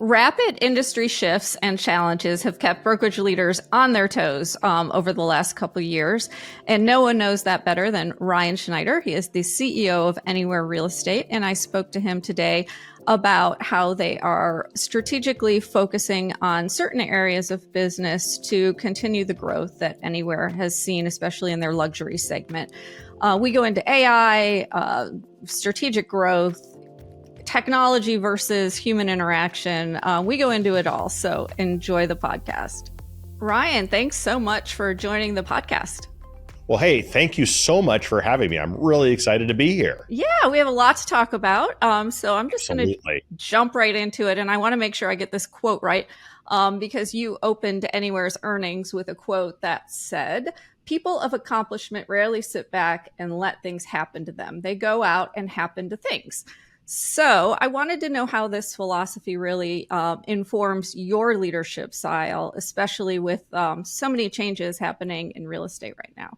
Rapid industry shifts and challenges have kept brokerage leaders on their toes over the last couple of years. And no one knows that better than Ryan Schneider. He is the CEO of Anywhere Real Estate. And I spoke to him today about how they are strategically focusing on certain areas of business to continue the growth that Anywhere has seen, especially in their luxury segment. We go into AI, strategic growth, technology versus human interaction. We go into it all. So enjoy the podcast. Ryan, thanks so much for joining the podcast. Well, hey, thank you so much for having me. I'm really excited to be here. Yeah, we have a lot to talk about. So I'm just going to jump right into it. And I want to make sure I get this quote right because you opened Anywhere's earnings with a quote that said, "People of accomplishment rarely sit back and let things happen to them. They go out and happen to things." So I wanted to know how this philosophy really informs your leadership style, especially with so many changes happening in real estate right now.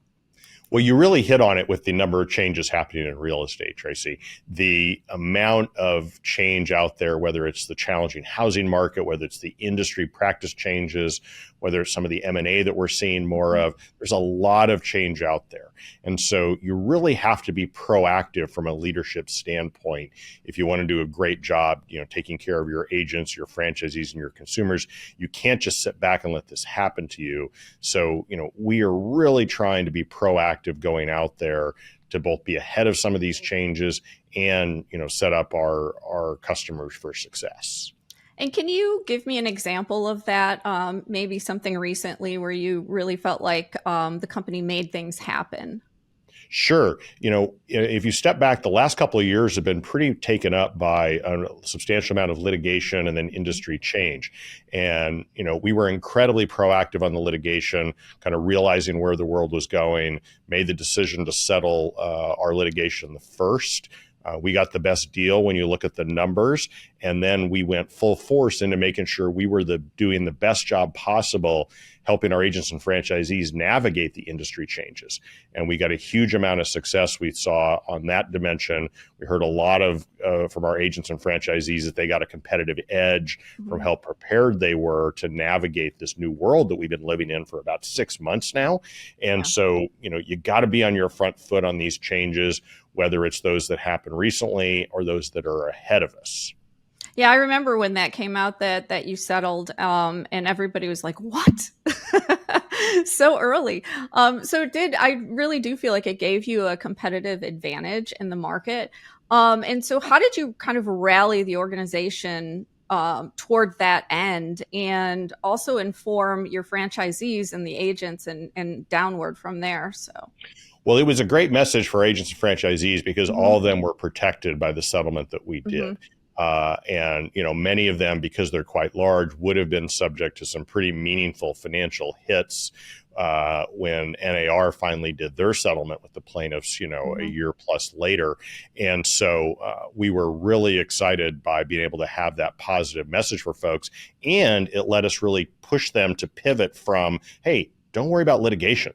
Well, you really hit on it with the number of changes happening in real estate, Tracy. The amount of change out there, whether it's the challenging housing market, whether it's the industry practice changes, whether it's some of the M&A that we're seeing more of, there's a lot of change out there. And so you really have to be proactive from a leadership standpoint if you want to do a great job, taking care of your agents, your franchisees, and your consumers. You can't just sit back and let this happen to you. So, we are really trying to be proactive going out there to both be ahead of some of these changes and, set up our customers for success. And can you give me an example of that? Maybe something recently where you really felt like the company made things happen? Sure. If you step back, the last couple of years have been pretty taken up by a substantial amount of litigation and then industry change. And, we were incredibly proactive on the litigation, kind of realizing where the world was going, made the decision to settle our litigation first. We got the best deal when you look at the numbers, and then we went full force into making sure we were doing the best job possible, helping our agents and franchisees navigate the industry changes. And we got a huge amount of success we saw on that dimension. We heard a lot of from our agents and franchisees that they got a competitive edge from how prepared they were to navigate this new world that we've been living in for about 6 months now. And so, you got to be on your front foot on these changes, whether it's those that happened recently or those that are ahead of us. Yeah, I remember when that came out that you settled and everybody was like, what? So early. I really do feel like it gave you a competitive advantage in the market. And so how did you kind of rally the organization toward that end and also inform your franchisees and the agents and downward from there? Well, it was a great message for agents and franchisees because all of them were protected by the settlement that we did. And many of them, because they're quite large, would have been subject to some pretty meaningful financial hits when NAR finally did their settlement with the plaintiffs, a year plus later. And so we were really excited by being able to have that positive message for folks. And it let us really push them to pivot from, hey, don't worry about litigation.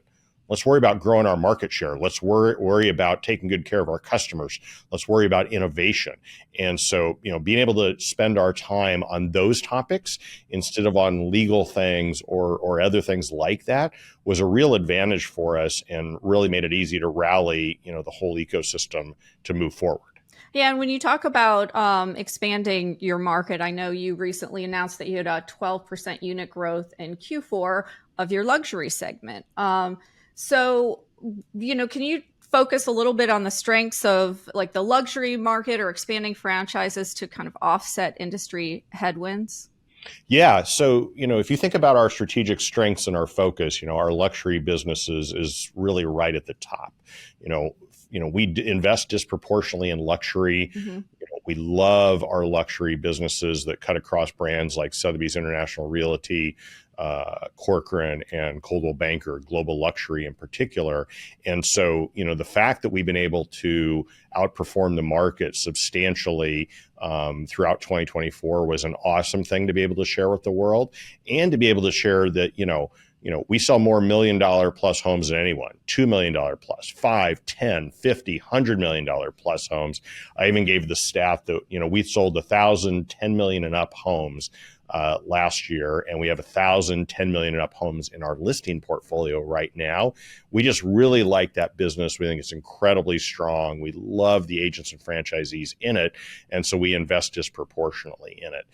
Let's worry about growing our market share. Let's worry about taking good care of our customers. Let's worry about innovation. And so, being able to spend our time on those topics instead of on legal things or other things like that was a real advantage for us and really made it easy to rally, the whole ecosystem to move forward. Yeah, and when you talk about expanding your market, I know you recently announced that you had a 12% unit growth in Q4 of your luxury segment. So, can you focus a little bit on the strengths of like the luxury market or expanding franchises to kind of offset industry headwinds? Yeah. So, if you think about our strategic strengths and our focus, our luxury businesses is really right at the top. We invest disproportionately in luxury. We love our luxury businesses that cut across brands like Sotheby's International Realty, Corcoran, and Coldwell Banker, Global Luxury in particular. And so, the fact that we've been able to outperform the market substantially throughout 2024 was an awesome thing to be able to share with the world, and to be able to share that, we sell more $1 million plus homes than anyone, $2 million plus, 5, 10, 50, $100 million plus homes. I even gave the stat that, we sold 1,000, 10 million and up homes last year, and we have 1,000, 10 million and up homes in our listing portfolio right now. We just really like that business. We think it's incredibly strong. We love the agents and franchisees in it, and so we invest disproportionately in it.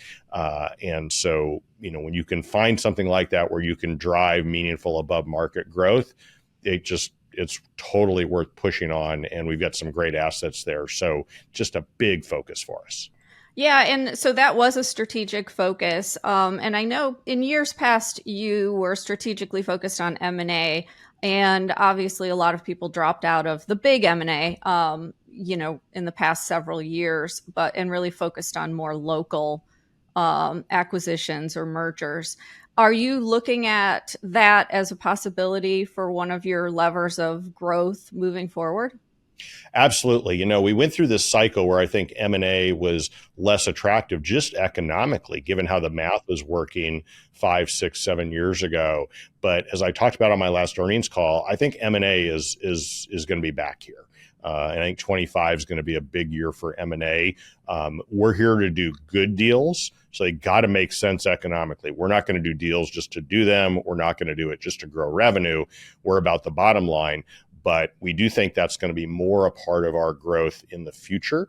And so, when you can find something like that where you can drive meaningful above market growth, it's totally worth pushing on, and we've got some great assets there. So just a big focus for us. Yeah, and so that was a strategic focus. And I know in years past, you were strategically focused on M&A, and obviously a lot of people dropped out of the big M&A, in the past several years, and really focused on more local acquisitions or mergers. Are you looking at that as a possibility for one of your levers of growth moving forward? Absolutely. We went through this cycle where I think M&A was less attractive just economically, given how the math was working 5, 6, 7 years ago. But as I talked about on my last earnings call, I think M&A is going to be back here. And I think 25 is going to be a big year for M&A. We're here to do good deals, so they got to make sense economically. We're not going to do deals just to do them. We're not going to do it just to grow revenue. We're about the bottom line. But we do think that's going to be more a part of our growth in the future,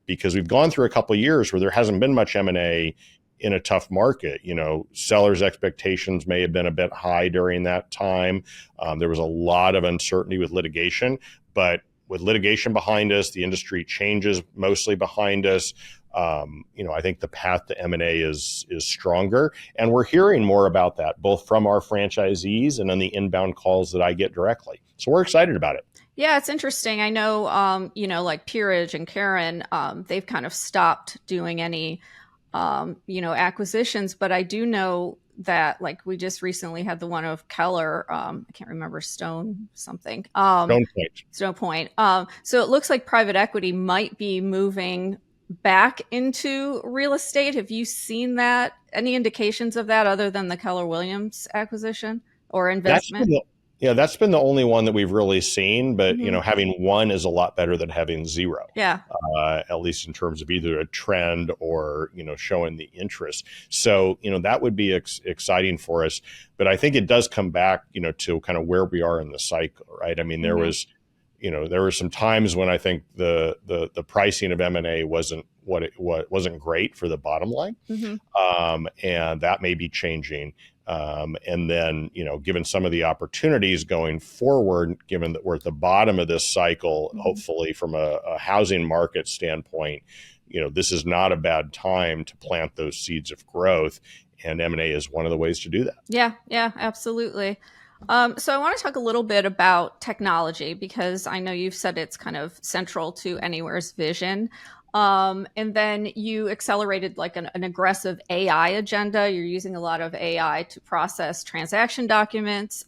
because we've gone through a couple of years where there hasn't been much M&A in a tough market. Sellers' expectations may have been a bit high during that time. There was a lot of uncertainty with litigation, but with litigation behind us, the industry changes mostly behind us. I think the path to M&A is stronger, and we're hearing more about that, both from our franchisees and on the inbound calls that I get directly. So we're excited about it. Yeah, it's interesting. I know, like Peerage and Karen, they've kind of stopped doing any, acquisitions, but I do know that, like, we just recently had the one of Keller, I can't remember, Stone something. Stone Point. So it looks like private equity might be moving back into real estate. Have you seen that? Any indications of that other than the Keller Williams acquisition or investment? That's been the only one that we've really seen. But, having one is a lot better than having zero. Yeah. At least in terms of either a trend or, showing the interest. So, that would be exciting for us. But I think it does come back, to kind of where we are in the cycle, right? I mean, there was some times when I think the pricing of M&A wasn't great for the bottom line, and that may be changing. And then, given some of the opportunities going forward, given that we're at the bottom of this cycle, hopefully from a housing market standpoint, this is not a bad time to plant those seeds of growth, and M&A is one of the ways to do that. Yeah, absolutely. So I want to talk a little bit about technology, because I know you've said it's kind of central to Anywhere's vision. And then you accelerated like an aggressive AI agenda. You're using a lot of AI to process transaction documents.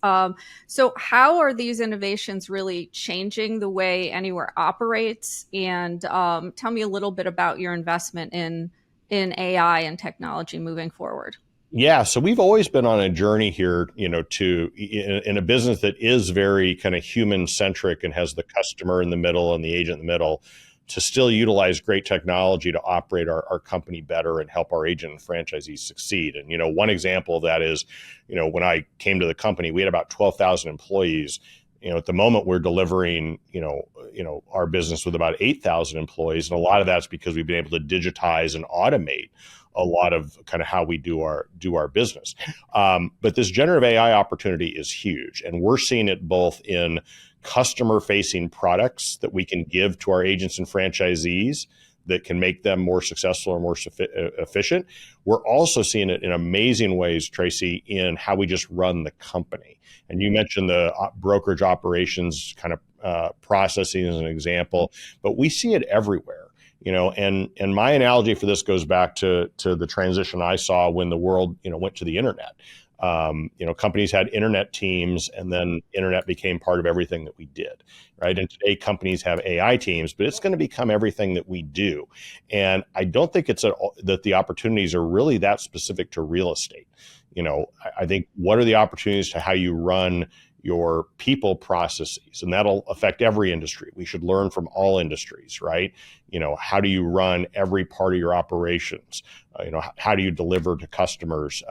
So how are these innovations really changing the way Anywhere operates? And tell me a little bit about your investment in AI and technology moving forward. Yeah, so we've always been on a journey here, in a business that is very kind of human centric and has the customer in the middle and the agent in the middle, to still utilize great technology to operate our company better and help our agent and franchisees succeed. And, one example of that is, when I came to the company, we had about 12,000 employees. At the moment we're delivering, our business with about 8,000 employees. And a lot of that's because we've been able to digitize and automate a lot of kind of how we do our business. But this generative AI opportunity is huge. And we're seeing it both in customer-facing products that we can give to our agents and franchisees that can make them more successful or more efficient. We're also seeing it in amazing ways, Tracey, in how we just run the company. And you mentioned the brokerage operations kind of processing as an example, but we see it everywhere. And my analogy for this goes back to the transition I saw when the world, went to the internet. Companies had internet teams, and then internet became part of everything that we did, right? And today companies have AI teams, but it's going to become everything that we do. And I don't think it's that the opportunities are really that specific to real estate. I think what are the opportunities to how you run your people processes, and that'll affect every industry. We should learn from all industries, right? How do you run every part of your operations? How do you deliver to customers?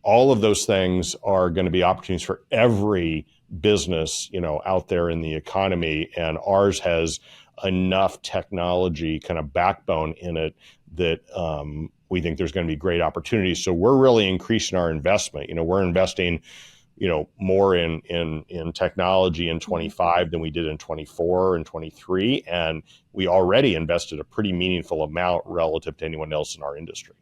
All of those things are going to be opportunities for every business, out there in the economy. And ours has enough technology kind of backbone in it that we think there's going to be great opportunities. So we're really increasing our investment. We're investing more in technology in 25 than we did in 24 and 23. And we already invested a pretty meaningful amount relative to anyone else in our industry.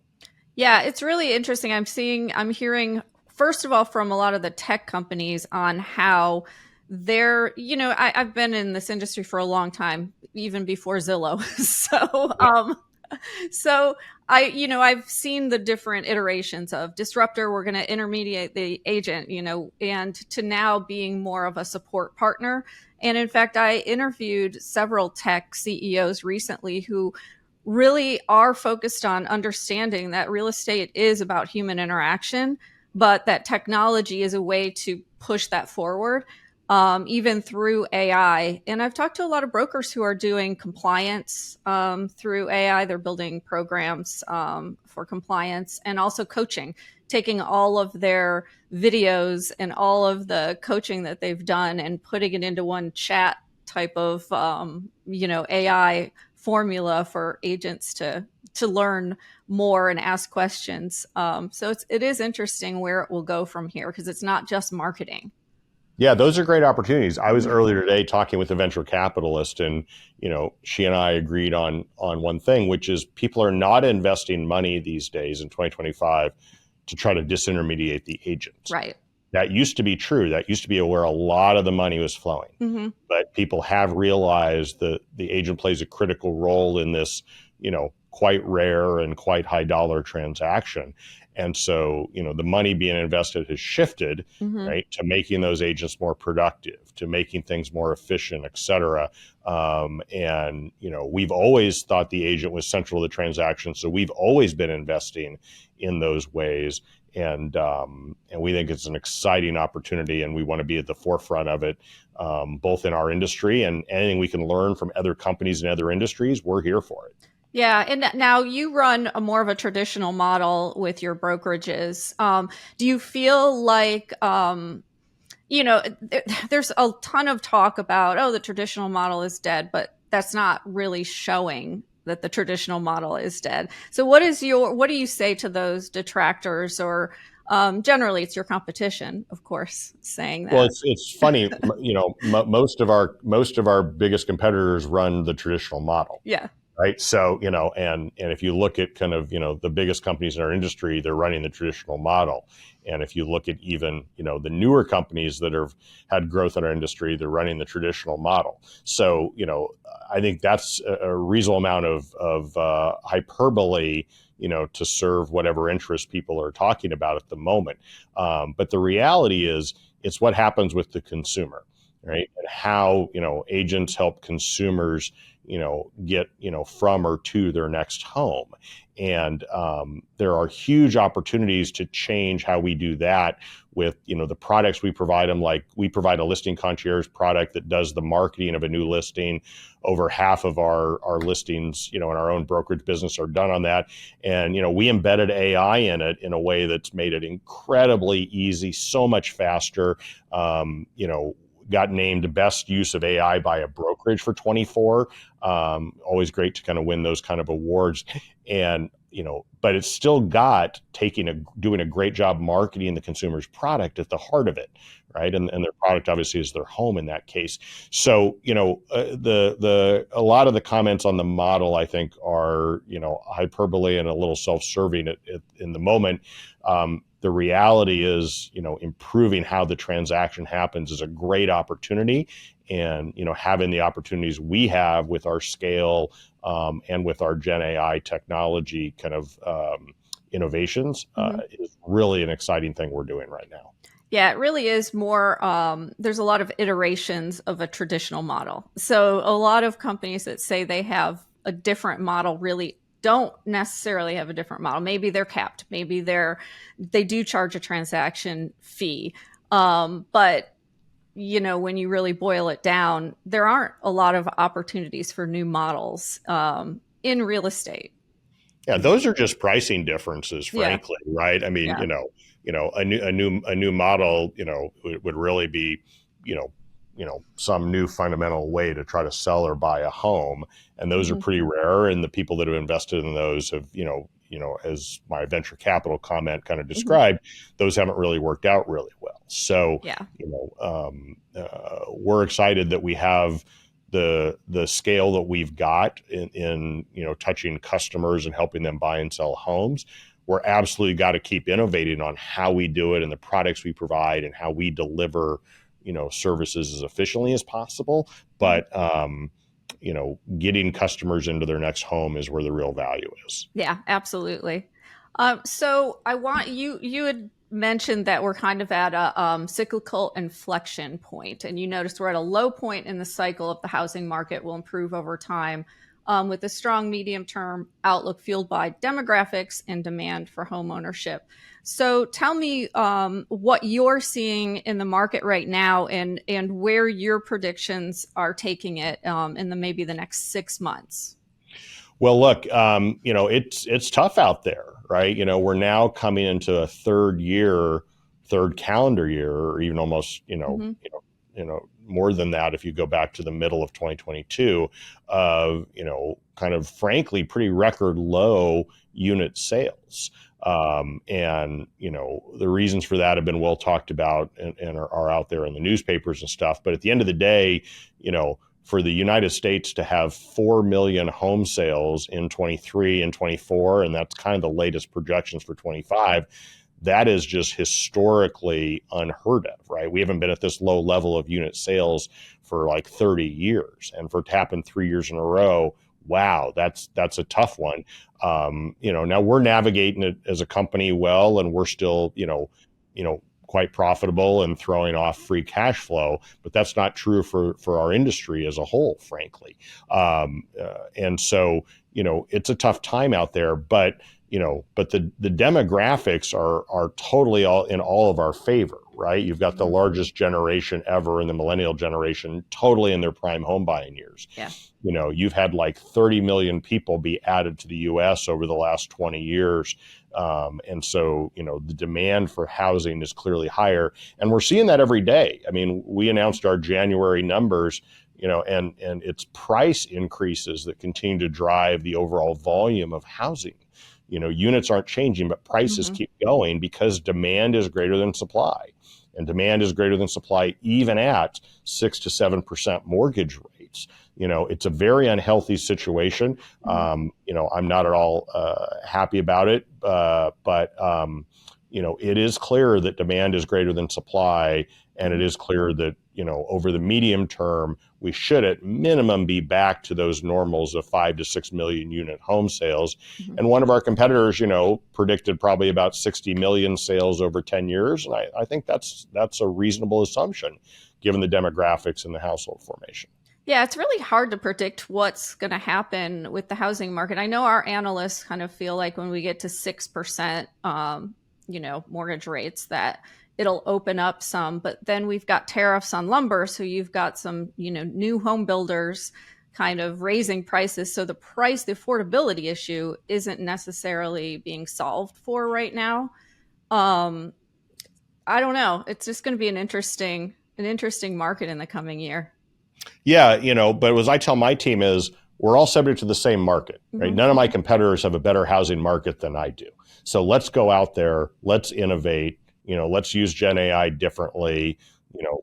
Yeah, it's really interesting. I'm hearing, first of all, from a lot of the tech companies on how they're, I've been in this industry for a long time, even before Zillow. So I've seen the different iterations of disruptor. We're going to intermediate the agent, and to now being more of a support partner. And in fact, I interviewed several tech CEOs recently who really are focused on understanding that real estate is about human interaction, but that technology is a way to push that forward, even through AI. And I've talked to a lot of brokers who are doing compliance through AI. They're building programs for compliance and also coaching, taking all of their videos and all of the coaching that they've done and putting it into one chat type of, AI formula for agents to learn more and ask questions. So it is interesting where it will go from here, because it's not just marketing. Yeah, those are great opportunities. I was earlier today talking with a venture capitalist, and she and I agreed on one thing, which is people are not investing money these days in 2025 to try to disintermediate the agents. Right. That used to be true. That used to be where a lot of the money was flowing. Mm-hmm. But people have realized that the agent plays a critical role in this, quite rare and quite high dollar transaction. And so, the money being invested has shifted, mm-hmm. right, to making those agents more productive, to making things more efficient, et cetera. And, we've always thought the agent was central to the transaction. So we've always been investing in those ways. And we think it's an exciting opportunity, and we want to be at the forefront of it, both in our industry and anything we can learn from other companies and other industries. We're here for it. Yeah. And now you run a more of a traditional model with your brokerages. Do you feel like, there's a ton of talk about, the traditional model is dead, but that's not really showing that the traditional model is dead. So what do you say to those detractors, or generally it's your competition, of course, saying that? Well, it's funny, most of our biggest competitors run the traditional model. Yeah. Right. So, and if you look at kind of, the biggest companies in our industry, they're running the traditional model. And if you look at even, the newer companies that have had growth in our industry, they're running the traditional model. So, I think that's a reasonable amount of hyperbole, to serve whatever interest people are talking about at the moment. But the reality is, it's what happens with the consumer, right? And how, agents help consumers get, from or to their next home. And there are huge opportunities to change how we do that with, the products we provide them. Like, we provide a listing concierge product that does the marketing of a new listing. Over half of our listings, in our own brokerage business are done on that. And, we embedded AI in it in a way that's made it incredibly easy, so much faster. Got named best use of AI by a brokerage for 24. Always great to kind of win those kind of awards. And, but it's still got doing a great job marketing the consumer's product at the heart of it, right? And their product obviously is their home in that case. So, a lot of the comments on the model, I think, are, hyperbole and a little self-serving in the moment. The reality is, improving how the transaction happens is a great opportunity. And, having the opportunities we have with our scale and with our Gen AI technology kind of innovations is really an exciting thing we're doing right now. Yeah, it really is more, there's a lot of iterations of a traditional model. So a lot of companies that say they have a different model really don't necessarily have a different model. Maybe they're capped. Maybe they do charge a transaction fee. But when you really boil it down, there aren't a lot of opportunities for new models in real estate. Yeah, those are just pricing differences, Yeah. frankly, right? I mean, Yeah. a new model, would really be, some new fundamental way to try to sell or buy a home, and those are Mm-hmm. pretty rare. And the people that have invested in those have, as my venture capital comment kind of Mm-hmm. described, those haven't really worked out really well. So, Yeah. we're excited that we have the scale that we've got in touching customers and helping them buy and sell homes. We're absolutely got to keep innovating on how we do it and the products we provide and how we deliver services as efficiently as possible. But getting customers into their next home is where the real value is. Yeah, absolutely. So I want you had mentioned that we're kind of at a cyclical inflection point, and you noticed we're at a low point in the cycle of the housing market will improve over time, with a strong medium-term outlook fueled by demographics and demand for home ownership. So tell me what you're seeing in the market right now, and where your predictions are taking it in maybe the next 6 months. Well, look, it's tough out there, right? We're now coming into a third calendar year, or even almost, Mm-hmm. more than that if you go back to the middle of 2022, of kind of frankly pretty record low unit sales. And the reasons for that have been well talked about and are out there in the newspapers and stuff. But at the end of the day, for the United States to have 4 million home sales in 23 and 24, and that's kind of the latest projections for 25, that is just historically unheard of, right? We haven't been at this low level of unit sales for like 30 years. And for it to happen 3 years in a row, wow, that's a tough one. Now we're navigating it as a company well, and we're still, quite profitable and throwing off free cash flow, but that's not true for our industry as a whole, frankly. And so, it's a tough time out there, but the demographics are totally all in all of our favor, right? You've got the largest generation ever in the millennial generation, totally in their prime home buying years. Yeah. You've had like 30 million people be added to the US over the last 20 years. And so, the demand for housing is clearly higher, and we're seeing that every day. I mean, we announced our January numbers, and it's price increases that continue to drive the overall volume of housing. Units aren't changing, but prices keep going because demand is greater than supply, and demand is greater than supply even at 6 to 7% mortgage rates. It's a very unhealthy situation. I'm not at all happy about it, but it is clear that demand is greater than supply, and it is clear that over the medium term, we should at minimum be back to those normals of 5 to 6 million unit home sales. Mm-hmm. And one of our competitors, predicted probably about 60 million sales over 10 years. And I think that's a reasonable assumption given the demographics and the household formation. Yeah, it's really hard to predict what's going to happen with the housing market. I know our analysts kind of feel like when we get to 6%, mortgage rates, that it'll open up some. But then we've got tariffs on lumber, so you've got some, new home builders kind of raising prices. So the affordability issue isn't necessarily being solved for right now. I don't know. It's just going to be an interesting market in the coming year. Yeah, but as I tell my team is, we're all subject to the same market, right? Mm-hmm. None of my competitors have a better housing market than I do. So let's go out there, let's innovate, let's use Gen AI differently,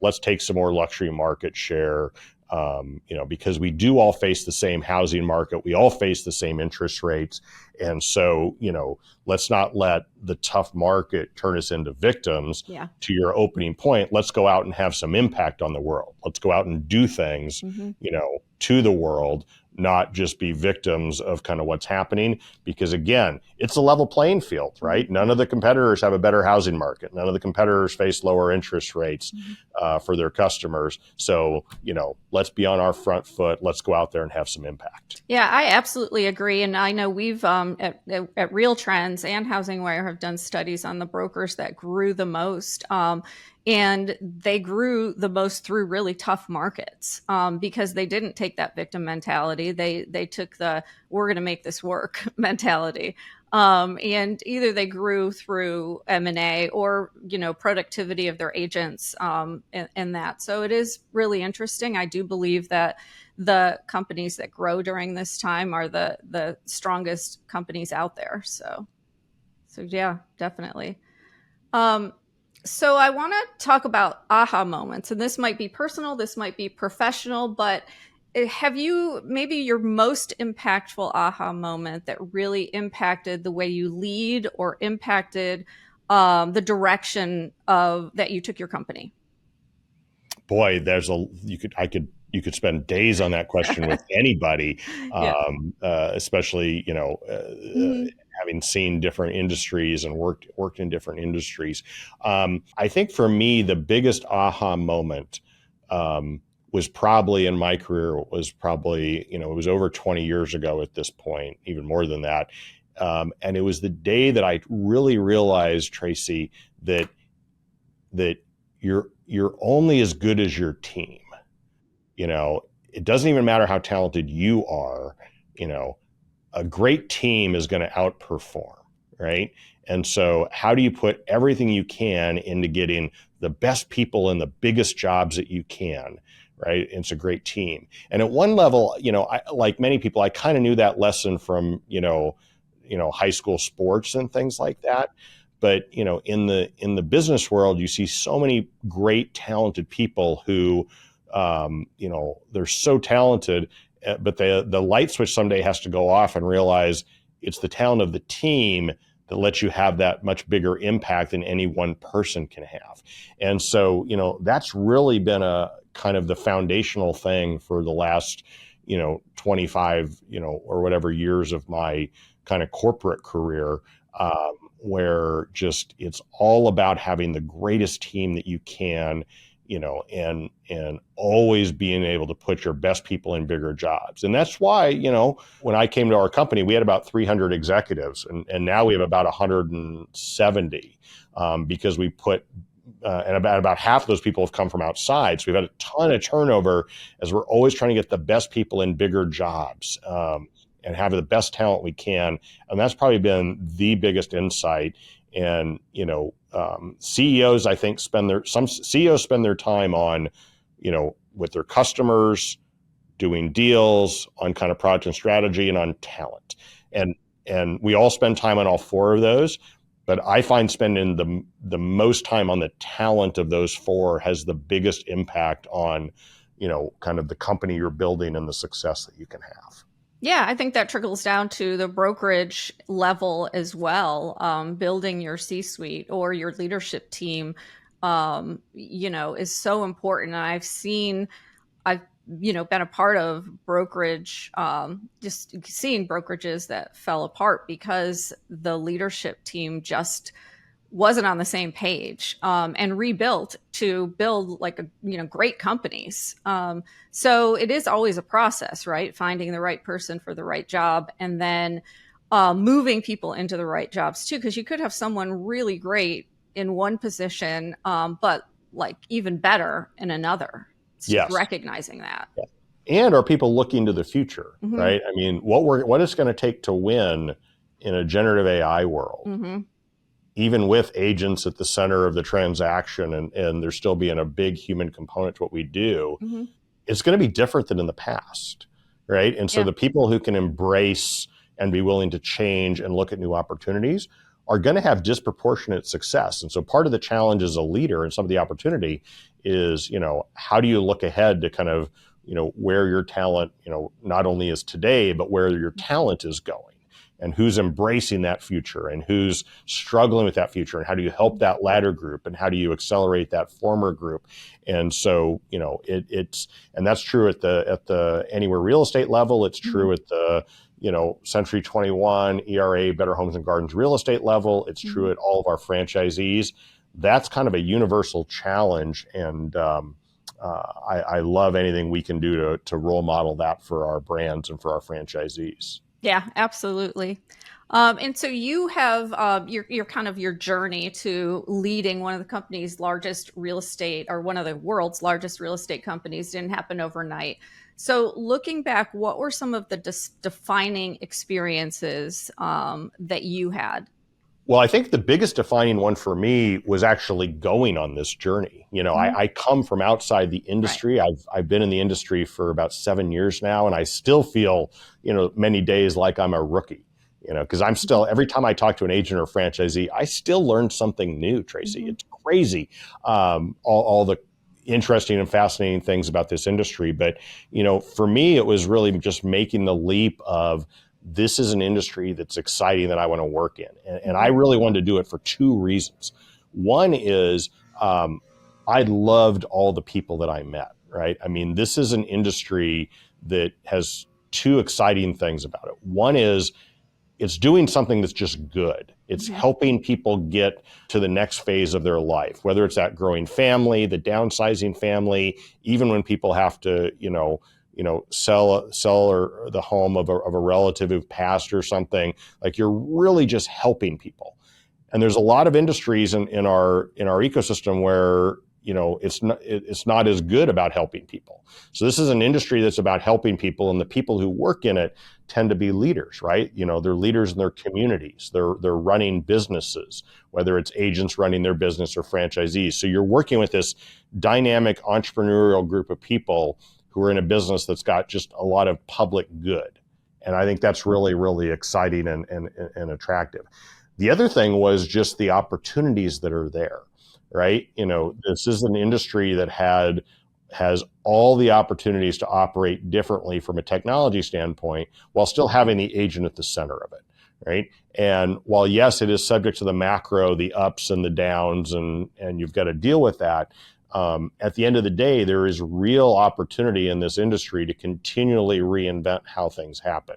let's take some more luxury market share, because we do all face the same housing market. We all face the same interest rates. And so, let's not let the tough market turn us into victims. Yeah. To your opening point, let's go out and have some impact on the world. Let's go out and do things, Mm-hmm. to the world, not just be victims of kind of what's happening, because again, it's a level playing field, right? None of the competitors have a better housing market. None of the competitors face lower interest rates for their customers. So, let's be on our front foot. Let's go out there and have some impact. Yeah, I absolutely agree. And I know we've at RealTrends and HousingWire have done studies on the brokers that grew the most. And they grew the most through really tough markets because they didn't take that victim mentality. They took the "we're going to make this work" mentality. And either they grew through M&A or productivity of their agents in that. So it is really interesting. I do believe that the companies that grow during this time are the strongest companies out there. So yeah, definitely. So I want to talk about aha moments, and this might be personal, this might be professional, but have you maybe your most impactful aha moment that really impacted the way you lead or impacted the direction of that you took your company? Boy, you could spend days on that question with anybody, Yeah. especially Mhm. having seen different industries and worked in different industries. I think for me, the biggest aha moment was probably in my career. Was probably it was over 20 years ago at this point, even more than that. And it was the day that I really realized, Tracey, that you're only as good as your team. It doesn't even matter how talented you are. A great team is going to outperform, right? And so how do you put everything you can into getting the best people in the biggest jobs that you can, right? It's a great team. And at one level, like many people, I kind of knew that lesson from, high school sports and things like that. But, in the business world, you see so many great, talented people who, they're so talented, but the light switch someday has to go off and realize it's the talent of the team that lets you have that much bigger impact than any one person can have. And so, that's really been a kind of the foundational thing for the last, 25, or whatever years of my kind of corporate career, where just it's all about having the greatest team that you can, and always being able to put your best people in bigger jobs. And that's why, when I came to our company, we had about 300 executives, and now we have about 170, because we put, and about half of those people have come from outside. So we've had a ton of turnover as we're always trying to get the best people in bigger jobs, and have the best talent we can. And that's probably been the biggest insight. And, CEOs, I think, some CEOs spend their time on, with their customers, doing deals, on kind of product and strategy, and on talent. And we all spend time on all four of those. But I find spending the most time on the talent of those four has the biggest impact on, kind of the company you're building and the success that you can have. Yeah, I think that trickles down to the brokerage level as well. Building your C-suite or your leadership team, is so important. And I've been a part of brokerage, just seeing brokerages that fell apart because the leadership team just wasn't on the same page, and rebuilt to build great companies. So it is always a process, right? Finding the right person for the right job, and then moving people into the right jobs too, because you could have someone really great in one position, but even better in another. It's just Yes. recognizing that. And are people looking to the future, Mm-hmm. right? I mean, what it's going to take to win in a generative AI world, Mm-hmm. even with agents at the center of the transaction, and there still being a big human component to what we do, Mm-hmm. it's going to be different than in the past, right? And so Yeah. the people who can embrace and be willing to change and look at new opportunities are going to have disproportionate success. And so part of the challenge as a leader and some of the opportunity is, how do you look ahead to kind of, where your talent, not only is today, but where your talent is going. and who's embracing that future and who's struggling with that future, and how do you help that latter group, and how do you accelerate that former group. And so, and that's true at the Anywhere Real Estate level. It's true at the Century 21, ERA, Better Homes and Gardens real estate level. It's true at all of our franchisees. That's kind of a universal challenge, and I love anything we can do to role model that for our brands and for our franchisees. Yeah, absolutely. And so you have your kind of your journey to leading one of the company's largest real estate, or one of the world's largest real estate companies, didn't happen overnight. So looking back, what were some of the defining experiences that you had? Well, I think the biggest defining one for me was actually going on this journey. I come from outside the industry. Right. I've been in the industry for about 7 years now, and I still feel, many days like I'm a rookie, because I'm still, every time I talk to an agent or franchisee, I still learn something new, Tracey. It's crazy. All the interesting and fascinating things about this industry. But, for me, it was really just making the leap of, this is an industry that's exciting that I want to work in. And I really wanted to do it for two reasons. One is I loved all the people that I met, right? I mean, this is an industry that has two exciting things about it. One is it's doing something that's just good. It's helping people get to the next phase of their life, whether it's that growing family, the downsizing family, even when people have to, sell or the home of a relative who passed or something. Like, you're really just helping people. And there's a lot of industries in our ecosystem where it's not as good about helping people. So this is an industry that's about helping people, and the people who work in it tend to be leaders, right? They're leaders in their communities. They're running businesses, whether it's agents running their business or franchisees. So you're working with this dynamic entrepreneurial group of people who are in a business that's got just a lot of public good. And I think that's really, really exciting and attractive. The other thing was just the opportunities that are there, right? This is an industry that has all the opportunities to operate differently from a technology standpoint, while still having the agent at the center of it, right? And while, yes, it is subject to the macro, the ups and the downs, and you've got to deal with that, at the end of the day, there is real opportunity in this industry to continually reinvent how things happen,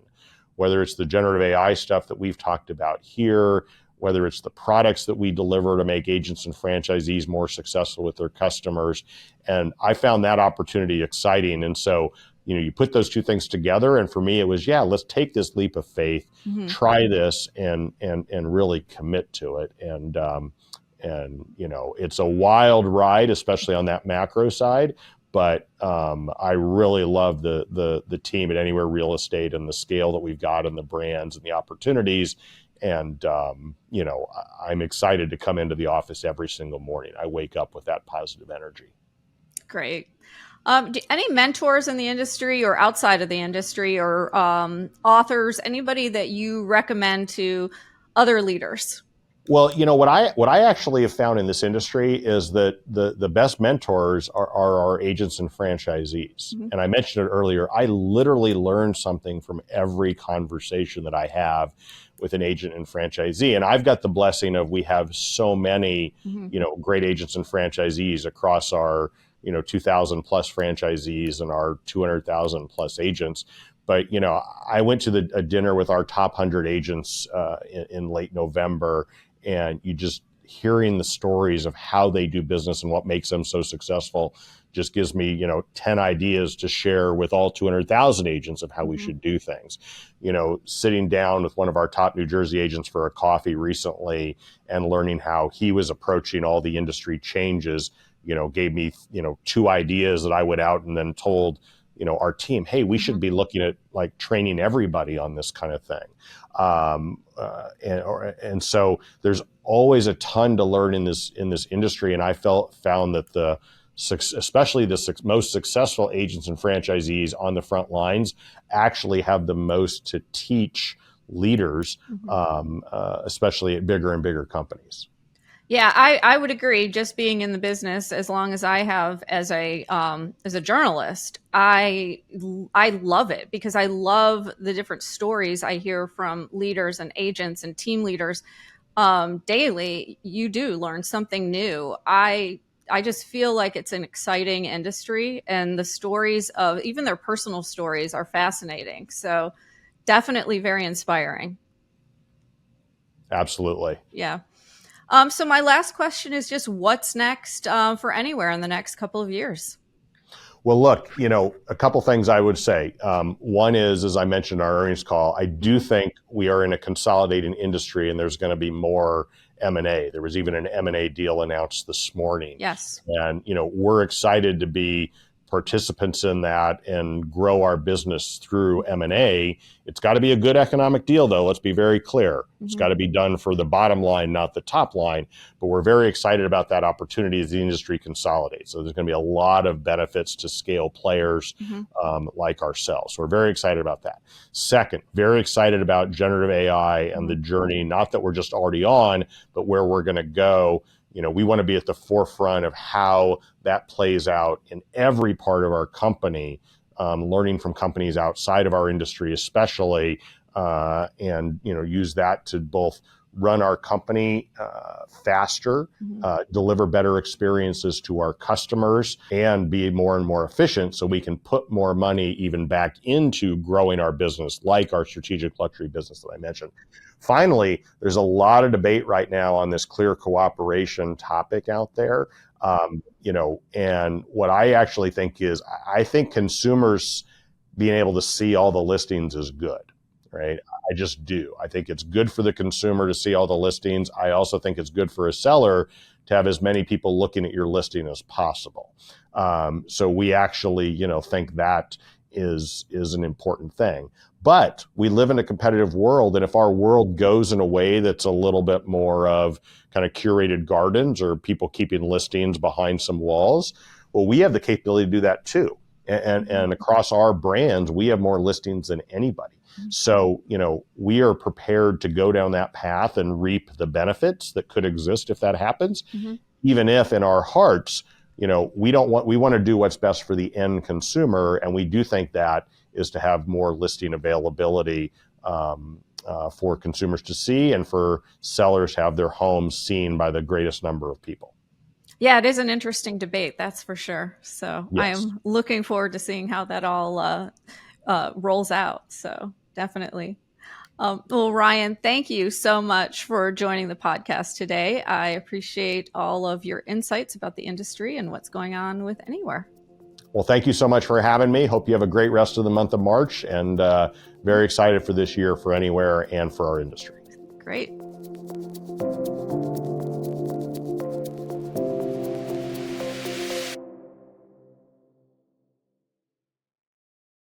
whether it's the generative AI stuff that we've talked about here, whether it's the products that we deliver to make agents and franchisees more successful with their customers. And I found that opportunity exciting. And so, you put those two things together. And for me, it was, let's take this leap of faith, try this, and really commit to it. And it's a wild ride, especially on that macro side. But I really love the team at Anywhere Real Estate and the scale that we've got and the brands and the opportunities. And, I'm excited to come into the office every single morning. I wake up with that positive energy. Great. Any mentors in the industry or outside of the industry, or authors, anybody that you recommend to other leaders? Well, what I actually have found in this industry is that the best mentors are our agents and franchisees. And I mentioned it earlier, I literally learn something from every conversation that I have with an agent and franchisee. And I've got the blessing of, we have so many, great agents and franchisees across our, 2,000 plus franchisees and our 200,000 plus agents. But, I went to a dinner with our top 100 agents in late November, and you just hearing the stories of how they do business and what makes them so successful just gives me, 10 ideas to share with all 200,000 agents of how we should do things. Sitting down with one of our top New Jersey agents for a coffee recently and learning how he was approaching all the industry changes, gave me, 2 ideas that I went out and then told, our team, hey, we should be looking at like training everybody on this kind of thing. And so there's always a ton to learn in this industry. And I found that especially the most successful agents and franchisees on the front lines actually have the most to teach leaders, especially at bigger and bigger companies. Yeah, I would agree. Just being in the business as long as I have as a journalist, I love it because I love the different stories I hear from leaders and agents and team leaders daily. You do learn something new. I just feel like it's an exciting industry, and the stories of even their personal stories are fascinating. So definitely very inspiring. Absolutely. Yeah. So my last question is just what's next for Anywhere in the next couple of years? Well, look, a couple things I would say. One is, as I mentioned in our earnings call, I do Hmm. think we are in a consolidating industry, and there's going to be more M&A. There was even an M&A deal announced this morning, Yes. and we're excited to be participants in that and grow our business through M&A. It's got to be a good economic deal, though. Let's be very clear. It's Hmm. got to be done for the bottom line, not the top line. But we're very excited about that opportunity as the industry consolidates. So there's going to be a lot of benefits to scale players Hmm. like ourselves. So we're very excited about that. Second, very excited about generative AI and Hmm. the journey, not that we're just already on, but where we're going to go. We want to be at the forefront of how that plays out in every part of our company, learning from companies outside of our industry, especially, and use that to both run our company faster, Hmm. deliver better experiences to our customers, and be more and more efficient so we can put more money even back into growing our business, like our strategic luxury business that I mentioned. Finally, there's a lot of debate right now on this clear cooperation topic out there. And what I actually think is, I think consumers being able to see all the listings is good, right? I just do. I think it's good for the consumer to see all the listings. I also think it's good for a seller to have as many people looking at your listing as possible. So we actually, think that is an important thing. But we live in a competitive world, and if our world goes in a way that's a little bit more of kind of curated gardens or people keeping listings behind some walls, well, we have the capability to do that too. And across our brands, we have more listings than anybody. So, we are prepared to go down that path and reap the benefits that could exist if that happens, Hmm. even if in our hearts, we want to do what's best for the end consumer. And we do think that is to have more listing availability for consumers to see and for sellers to have their homes seen by the greatest number of people. Yeah, it is an interesting debate, that's for sure. So I Yes. am looking forward to seeing how that all rolls out. So definitely. Well, Ryan, thank you so much for joining the podcast today. I appreciate all of your insights about the industry and what's going on with Anywhere. Well, thank you so much for having me. Hope you have a great rest of the month of March, and very excited for this year for Anywhere and for our industry. Great.